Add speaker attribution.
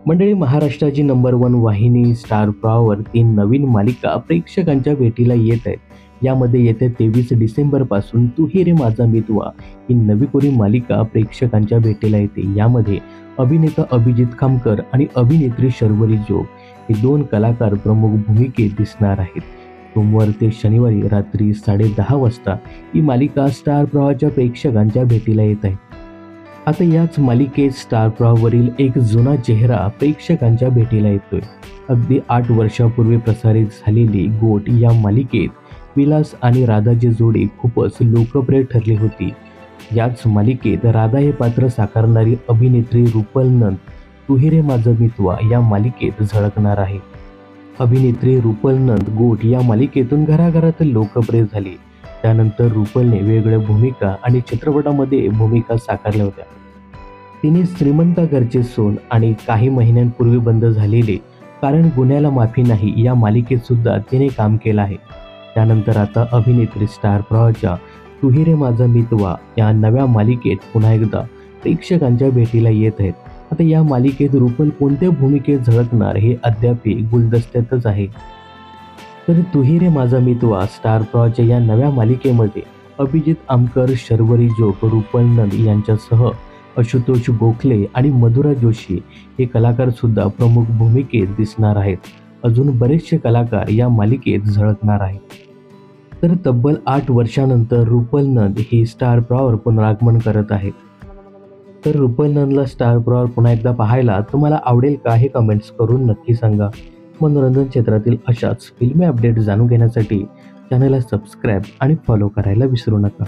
Speaker 1: मंडळी, महाराष्ट्राची नंबर 1 वाहिनी स्टार प्रवाहवर 3 नवीन मालिका प्रेक्षकांच्या भेटीला येत आहेत. यामध्ये येत्या 23 डिसेंबरपासून तू ही रे माझा मितवा ही नवी कोरी मालिका प्रेक्षकांच्या भेटीला येते. यामध्ये अभिनेता अभिजित खामकर आणि अभिनेत्री शर्वरी जोग हे 2 कलाकार प्रमुख भूमिकेत दिसणार आहेत. सोमवार ते शनिवारी रात्री 10:30 वाजता ही मालिका स्टार प्रवाहाच्या प्रेक्षकांच्या भेटीला येत आहे. आता याच मालिकेत स्टार प्रवाहावरील एक जुना चेहरा प्रेक्षकांच्या भेटीला येतोय. अगदी 8 वर्षापूर्वी प्रसारित झालेली गोट या मालिकेत विलास आणि राधाची जोडी खूपच लोकप्रिय ठरली होती. याच मालिकेत राधा हे पात्र साकारणारी अभिनेत्री रुपल नंद तू ही रे माझा मितवा या मालिकेत झळकणार आहे. अभिनेत्री रुपल नंद गोट या मालिकेतून घराघरात लोकप्रिय झाली. त्यानंतर रुपलने वेगवेगळ्या भूमिका आणि चित्रपटामध्ये भूमिका साकारल्या होत्या. तिने श्रीमंत घरचे सोन आणि काही महिन्यांपूर्वी बंद झालेले कारण गुन्ह्याला माफी नाही या मालिकेत सुद्धा तिने काम केलं आहे. त्यानंतर आता अभिनेत्री स्टार प्रवाहाच्या तू ही रे माझा मितवा या नव्या मालिकेत पुन्हा एकदा प्रेक्षकांच्या भेटीला येत आहेत. आता या मालिकेत रुपल कोणत्या भूमिकेत झळकणार हे अद्याप गुलदस्त्यातच आहे. तर तू ही रे माझा मितवा स्टार प्रवाहाच्या या नव्या मालिकेमध्ये अभिजित आमकर, शर्वरी जोग, रुपल नंद यांच्यासह आशुतोष गोखले आणि मधुरा जोशी हे कलाकार सुद्धा प्रमुख भूमिकेत दिसणार आहेत. अजून बरेचसे कलाकार या मालिकेत झळकणार आहेत. तर तब्बल 8 वर्षानंतर रुपल नंद ही स्टार प्रवाहावर पुनरागमन करत आहेत. तर रुपल नंदला स्टार प्रवाहावर पुन्हा एकदा पाहायला तुम्हाला आवडेल का हे कमेंट्स करून नक्की सांगा. मनोरंजन क्षेत्रातील अशाच फिल्मी अपडेट जाणून घेण्यासाठी चॅनलला सबस्क्राईब आणि फॉलो करायला विसरू नका.